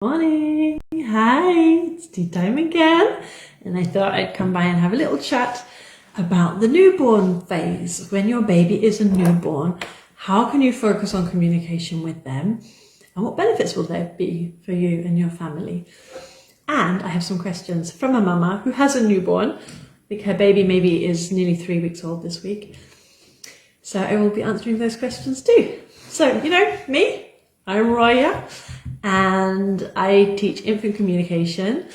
Morning. Hi, it's tea time again, and I thought I'd come by and have a little chat about the newborn phase. When your baby is a newborn, how can you focus on communication with them, and what benefits will there be for you and your family? And I have some questions from a mama who has a newborn. I think her baby maybe is nearly 3 weeks old this week. So I will be answering those questions too. So, you know, me, I'm Roya, and I teach infant communication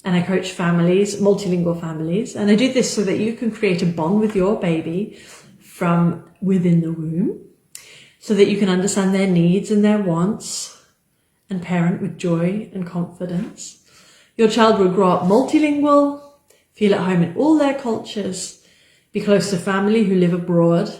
and I coach families, multilingual families. And I do this so that you can create a bond with your baby from within the womb, so that you can understand their needs and their wants and parent with joy and confidence. Your child will grow up multilingual, feel at home in all their cultures, be close to family who live abroad,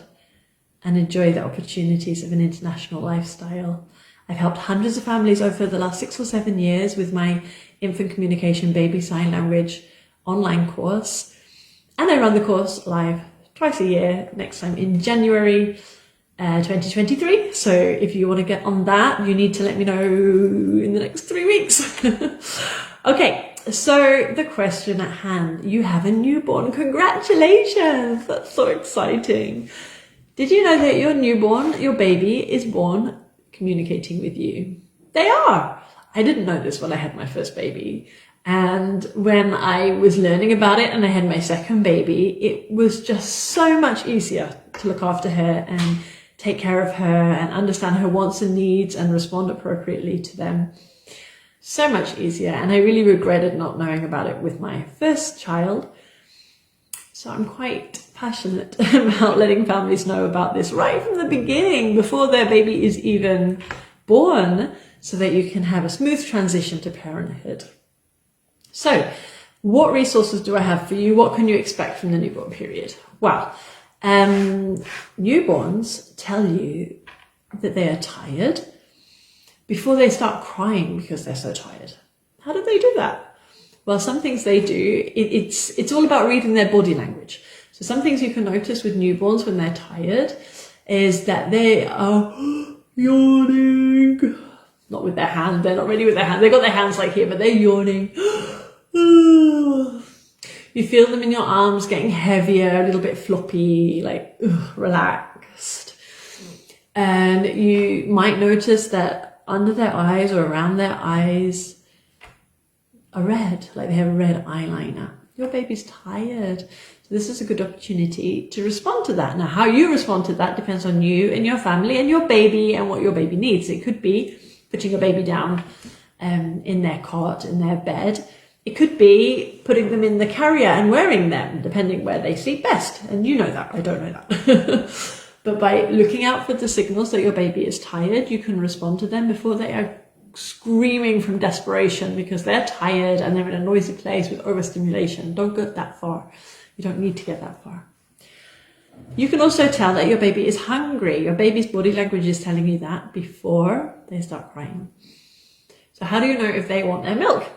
and enjoy the opportunities of an international lifestyle. I've helped hundreds of families over the last 6 or 7 years with my infant communication baby sign language online course. And I run the course live twice a year, next time in January 2023. So if you want to get on that, you need to let me know in the next 3 weeks. Okay, so the question at hand, you have a newborn. Congratulations, that's so exciting. Did you know that your newborn, your baby, is born communicating with you? They are. I didn't know this when I had my first baby. And when I was learning about it and I had my second baby, it was just so much easier to look after her and take care of her and understand her wants and needs and respond appropriately to them. So much easier. And I really regretted not knowing about it with my first child. So I'm quite passionate about letting families know about this right from the beginning, before their baby is even born, so that you can have a smooth transition to parenthood. So what resources do I have for you? What can you expect from the newborn period? Well, newborns tell you that they are tired before they start crying because they're so tired. How do they do that? Well, some things they do, it's all about reading their body language. So some things you can notice with newborns when they're tired is that they are yawning. Not with their hand, they're not ready with their hand. They've got their hands like here, but they're yawning. You feel them in your arms getting heavier, a little bit floppy, like relaxed. And you might notice that under their eyes or around their eyes are red, like they have a red eyeliner. Your baby's tired. So this is a good opportunity to respond to that. Now, how you respond to that depends on you and your family and your baby and what your baby needs. It could be putting your baby down in their cot, in their bed. It could be putting them in the carrier and wearing them, depending where they sleep best. And you know that, I don't know that. But by looking out for the signals that your baby is tired, you can respond to them before they are screaming from desperation because they're tired and they're in a noisy place with overstimulation. Don't go that far. You don't need to get that far. You can also tell that your baby is hungry. Your baby's body language is telling you that before they start crying. So how do you know if they want their milk?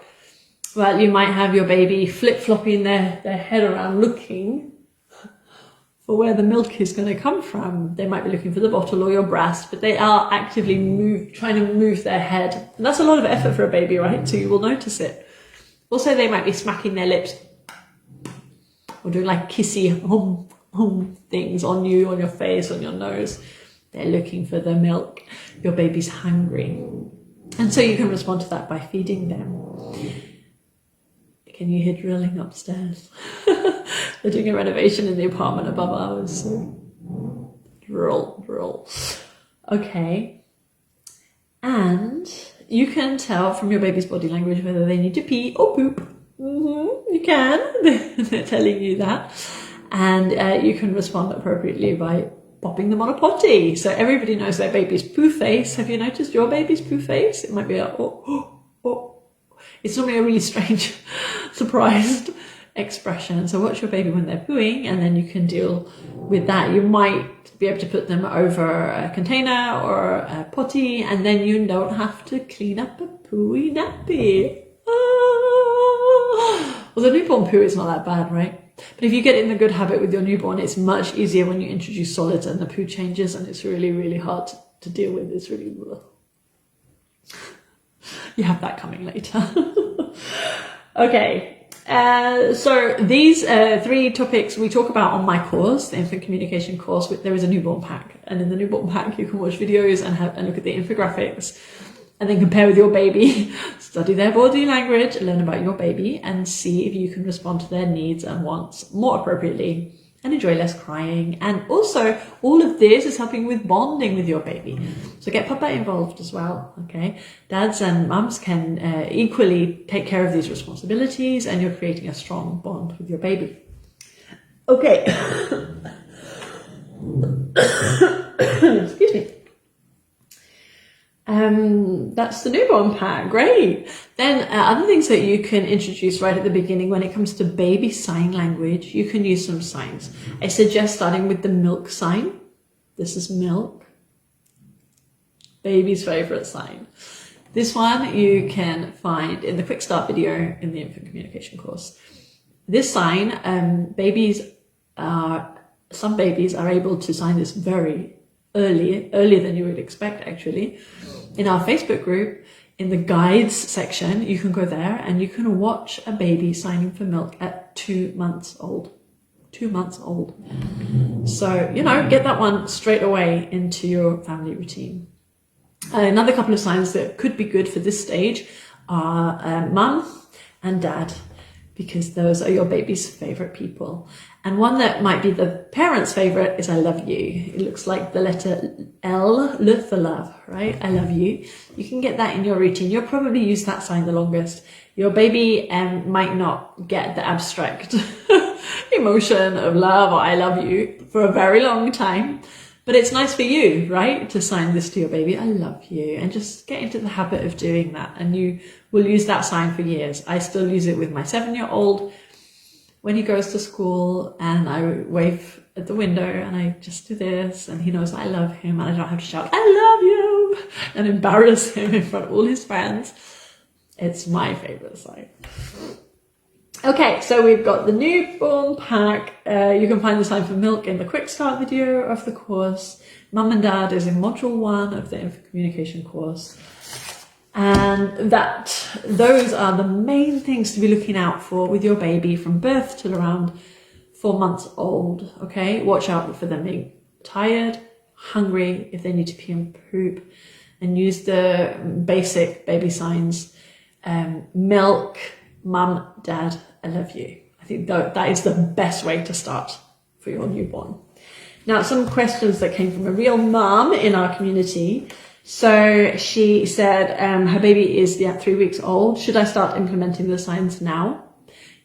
Well, you might have your baby flip-flopping their head around looking for where the milk is going to come from. They might be looking for the bottle or your breast, but they are actively trying to move their head. And that's a lot of effort for a baby, right? So you will notice it. Also, they might be smacking their lips or doing like kissy things on you, on your face, on your nose. They're looking for the milk. Your baby's hungry. And so you can respond to that by feeding them. Can you hear drilling upstairs? They're doing a renovation in the apartment above ours, so drill. Okay. And you can tell from your baby's body language whether they need to pee or poop. You can. They're telling you that. And you can respond appropriately by popping them on a potty. So everybody knows their baby's poo face. Have you noticed your baby's poo face? It might be like, oh. It's normally a really strange, surprised expression. So watch your baby when they're pooing, and then you can deal with that. You might be able to put them over a container or a potty, and then you don't have to clean up a pooey nappy. Well, the newborn poo is not that bad, right? But if you get in a good habit with your newborn, it's much easier when you introduce solids and the poo changes, and it's really, really hard to deal with. It's really... You have that coming later. Okay. So these 3 topics we talk about on my course, the infant communication course. There is a newborn pack, and in the newborn pack you can watch videos and look at the infographics, and then compare with your baby, study their body language, learn about your baby, and see if you can respond to their needs and wants more appropriately and enjoy less crying. And also, all of this is helping with bonding with your baby. So get Papa involved as well, okay? Dads and mums can equally take care of these responsibilities, and you're creating a strong bond with your baby. Okay. Excuse me. That's the newborn pack. Great. Then other things that you can introduce right at the beginning when it comes to baby sign language, you can use some signs. I suggest starting with the milk sign. This is milk. Baby's favorite sign. This one you can find in the quick start video in the infant communication course. This sign, some babies are able to sign this very earlier than you would expect, actually. In our Facebook group, in the guides section, you can go there and you can watch a baby signing for milk at 2 months old. 2 months old. So, get that one straight away into your family routine. Another couple of signs that could be good for this stage are mum and dad, because those are your baby's favorite people. And one that might be the parent's favorite is I love you. It looks like the letter L, L for love, right? I love you. You can get that in your routine. You'll probably use that sign the longest. Your baby might not get the abstract emotion of love or I love you for a very long time. But it's nice for you, right, to sign this to your baby, I love you, and just get into the habit of doing that. And you will use that sign for years. I still use it with my 7-year-old when he goes to school, and I wave at the window and I just do this, and he knows I love him, and I don't have to shout, I love you, and embarrass him in front of all his friends. It's my favorite sign. Okay, so we've got the newborn pack. You can find the sign for milk in the quick start video of the course. Mum and dad is in module 1 of the infant communication course. And those are the main things to be looking out for with your baby from birth till around 4 months old. Okay, watch out for them being tired, hungry, if they need to pee and poop, and use the basic baby signs. Milk, mum, dad, I love you. I think that is the best way to start for your newborn. Now, some questions that came from a real mum in our community. So she said her baby is 3 weeks old. Should I start implementing the signs now?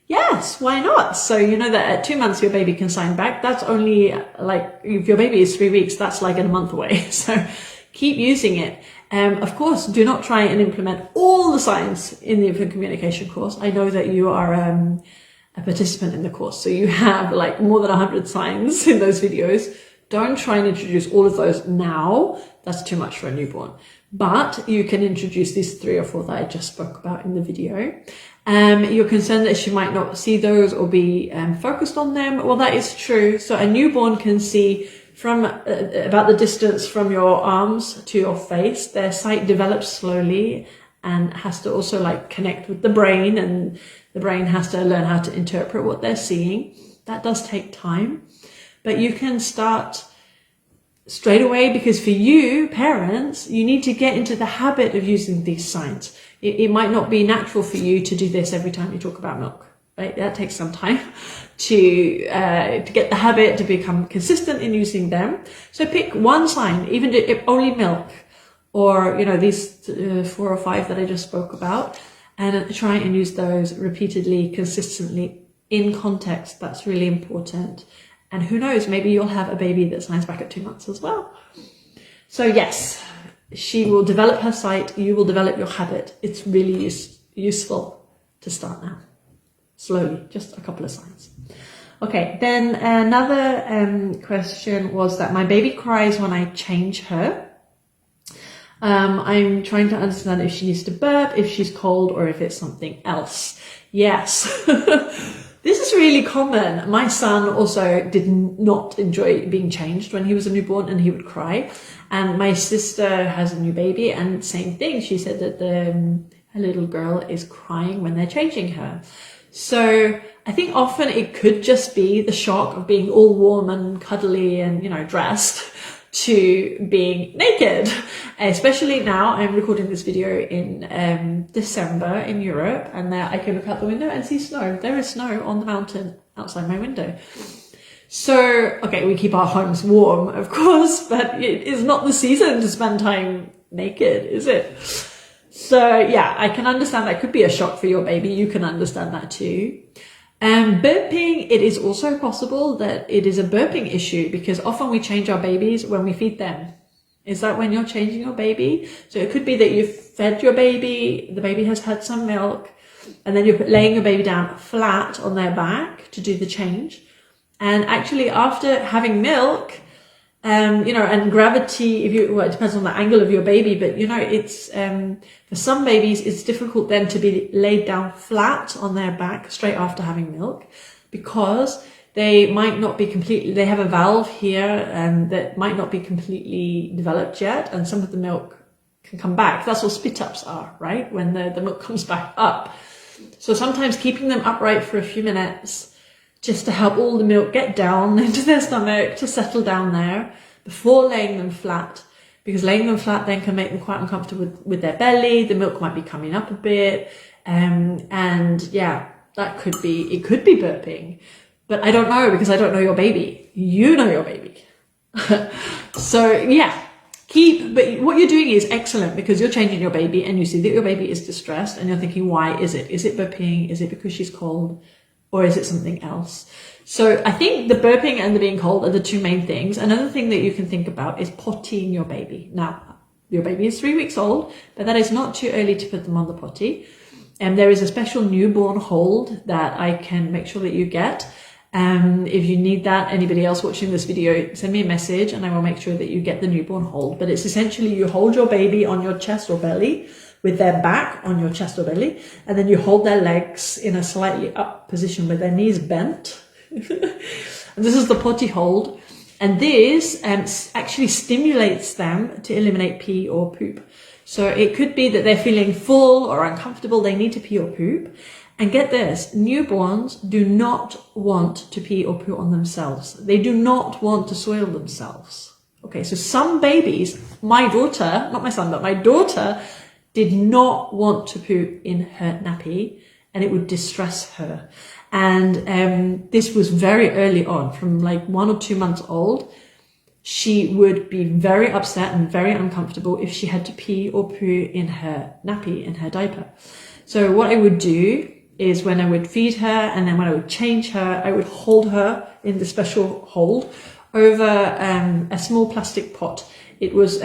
Yes, why not? So you know that at 2 months your baby can sign back. That's only if your baby is 3 weeks, that's like a month away. So keep using it. Of course, do not try and implement all the signs in the infant communication course. I know that you are a participant in the course, so you have more than 100 signs in those videos. Don't try and introduce all of those now. That's too much for a newborn. But you can introduce these 3 or 4 that I just spoke about in the video. You're concerned that she might not see those or be focused on them. Well, that is true. So a newborn can see from about the distance from your arms to your face. Their sight develops slowly and has to also connect with the brain, and the brain has to learn how to interpret what they're seeing. That does take time, but you can start straight away, because for you parents, you need to get into the habit of using these signs. It might not be natural for you to do this every time you talk about milk. Right? That takes some time to get the habit to become consistent in using them. So pick one sign, even if only milk, or these 4 or 5 that I just spoke about, and try and use those repeatedly, consistently, in context. That's really important. And who knows, maybe you'll have a baby that signs back at 2 months as well. So yes, she will develop her sight, you will develop your habit. It's really useful to start now. Slowly, just a couple of signs. Okay, then another question was that my baby cries when I change her. I'm trying to understand if she needs to burp, if she's cold, or if it's something else. Yes, this is really common. My son also did not enjoy being changed when he was a newborn, and he would cry. And my sister has a new baby, and same thing. She said that a little girl is crying when they're changing her. So I think often it could just be the shock of being all warm and cuddly and, you know, dressed to being naked. Especially now, I'm recording this video in December in Europe, and there I can look out the window and see snow. There is snow on the mountain outside my window. So, okay, we keep our homes warm, of course, but it is not the season to spend time naked, is it? So yeah, I can understand that could be a shock for your baby. You can understand that too. Burping, it is also possible that it is a burping issue, because often we change our babies when we feed them. Is that when you're changing your baby? So it could be that you've fed your baby, the baby has had some milk, and then you're laying your baby down flat on their back to do the change. And actually after having milk, you know, and gravity, well, it depends on the angle of your baby, but you know, it's, for some babies, it's difficult then to be laid down flat on their back straight after having milk, because they might not be completely, they have a valve here that might not be completely developed yet, and some of the milk can come back. That's what spit ups are, right? When the milk comes back up. So sometimes keeping them upright for a few minutes just to help all the milk get down into their stomach, to settle down there before laying them flat, because laying them flat then can make them quite uncomfortable with their belly. The milk might be coming up a bit, and yeah, that could be, it could be burping, but I don't know, because I don't know your baby. You know your baby. So yeah, but what you're doing is excellent, because you're changing your baby and you see that your baby is distressed and you're thinking, why is it? Is it burping? Is it because she's cold? Or is it something else? So I think the burping and the being cold are the two main things. Another thing that you can think about is pottying your baby. Now, your baby is 3 weeks old, but that is not too early to put them on the potty. And there is a special newborn hold that I can make sure that you get. If you need that, anybody else watching this video, send me a message and I will make sure that you get the newborn hold. But it's essentially you hold your baby on your chest or belly, with their back on your chest or belly, and then you hold their legs in a slightly up position with their knees bent. And this is the potty hold. And this actually stimulates them to eliminate pee or poop. So it could be that they're feeling full or uncomfortable, they need to pee or poop. And get this, newborns do not want to pee or poo on themselves. They do not want to soil themselves. Okay, so some babies, my daughter, not my son, but my daughter, did not want to poo in her nappy, and it would distress her. And this was very early on, from like 1 or 2 months old. She would be very upset and very uncomfortable if she had to pee or poo in her nappy, in her diaper. So what I would do is, when I would feed her and then when I would change her, I would hold her in the special hold over a small plastic pot. It was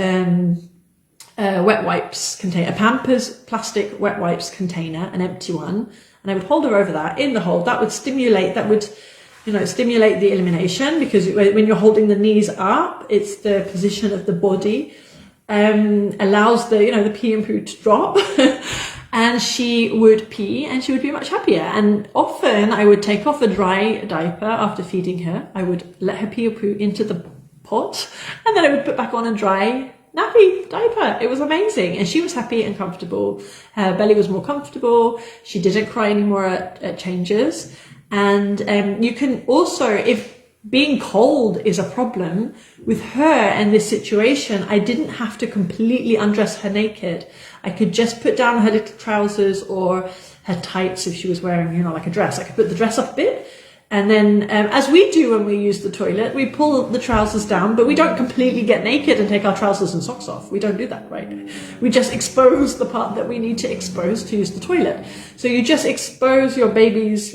wet wipes container, a Pampers plastic wet wipes container, an empty one, and I would hold her over that in the hold. That would stimulate, stimulate the elimination, because when you're holding the knees up, it's the position of the body, allows the pee and poo to drop. And she would pee and she would be much happier. And often I would take off a dry diaper after feeding her. I would let her pee or poo into the pot, and then I would put back on a dry nappy diaper. It was amazing. And she was happy and comfortable. Her belly was more comfortable. She didn't cry anymore at changes. And you can also, if being cold is a problem with her and this situation, I didn't have to completely undress her naked. I could just put down her little trousers or her tights if she was wearing, like a dress. I could put the dress up a bit. And then, as we do when we use the toilet, we pull the trousers down, but we don't completely get naked and take our trousers and socks off. We don't do that, right? We just expose the part that we need to expose to use the toilet. So you just expose your baby's,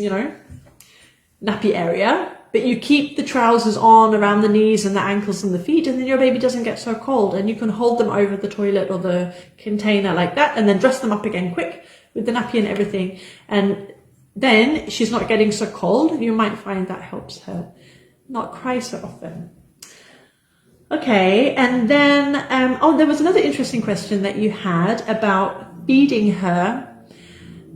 nappy area, but you keep the trousers on around the knees and the ankles and the feet, and then your baby doesn't get so cold, and you can hold them over the toilet or the container like that, and then dress them up again quick with the nappy and everything. And then she's not getting so cold. You might find that helps her not cry so often. Okay, and then, there was another interesting question that you had about feeding her.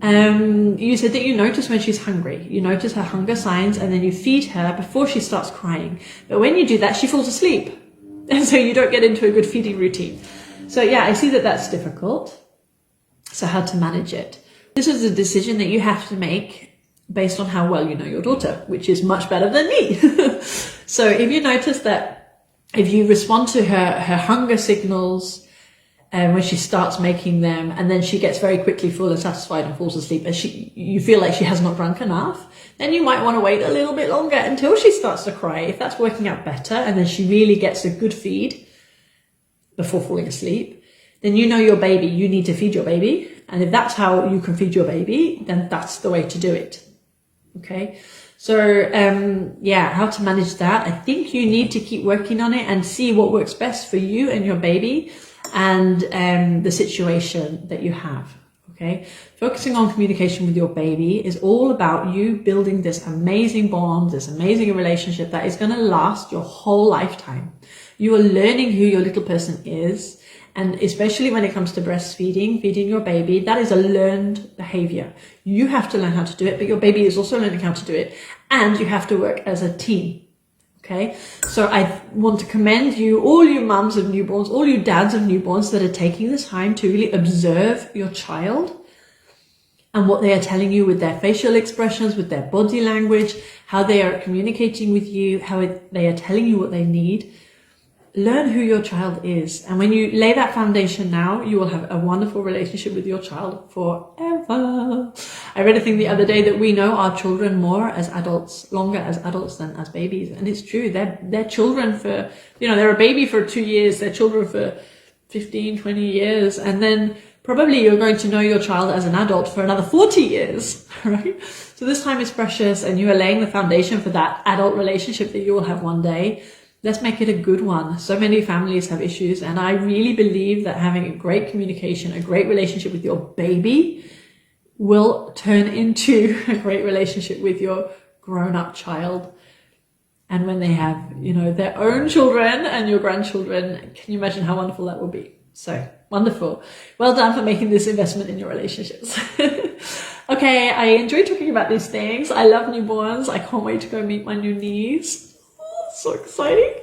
You said that you notice when she's hungry. You notice her hunger signs, and then you feed her before she starts crying. But when you do that, she falls asleep. And so you don't get into a good feeding routine. So yeah, I see that that's difficult. So how to manage it. This is a decision that you have to make based on how well you know your daughter, which is much better than me. So if you notice that if you respond to her hunger signals when she starts making them, and then she gets very quickly full and satisfied and falls asleep, and you feel like she has not drunk enough, then you might want to wait a little bit longer until she starts to cry. If that's working out better, and then she really gets a good feed before falling asleep, then you know your baby, you need to feed your baby. And if that's how you can feed your baby, then that's the way to do it. Okay. So, yeah, how to manage that. I think you need to keep working on it and see what works best for you and your baby and the situation that you have. Okay. Focusing on communication with your baby is all about you building this amazing bond, this amazing relationship that is going to last your whole lifetime. You are learning who your little person is. And especially when it comes to breastfeeding, feeding your baby, that is a learned behavior. You have to learn how to do it, but your baby is also learning how to do it. And you have to work as a team. Okay. So I want to commend you, all you mums of newborns, all you dads of newborns that are taking the time to really observe your child and what they are telling you with their facial expressions, with their body language, how they are communicating with you, how they are telling you what they need. Learn who your child is. And when you lay that foundation now, you will have a wonderful relationship with your child forever. I read a thing the other day that we know our children more as adults, longer as adults than as babies. And it's true. They're children for, they're a baby for 2 years. They're children for 15, 20 years. And then probably you're going to know your child as an adult for another 40 years, right? So this time is precious and you are laying the foundation for that adult relationship that you will have one day. Let's make it a good one. So many families have issues, and I really believe that having a great communication, a great relationship with your baby will turn into a great relationship with your grown-up child. And when they have, their own children and your grandchildren, can you imagine how wonderful that will be? So wonderful. Well done for making this investment in your relationships. Okay, I enjoy talking about these things. I love newborns. I can't wait to go meet my new niece. So exciting.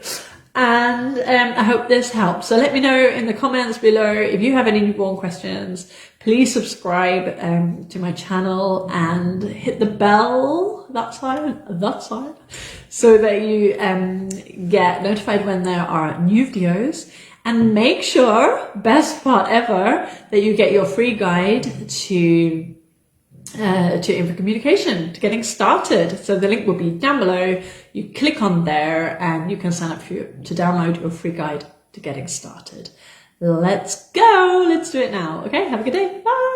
And I hope this helps. So let me know in the comments below if you have any newborn questions. Please subscribe to my channel and hit the bell, that side, so that you get notified when there are new videos. And make sure, best part ever, that you get your free guide to infant communication, to getting started. So the link will be down below. You click on there and you can sign up to download your free guide to getting started. Let's go. Let's do it now. Okay. Have a good day. Bye.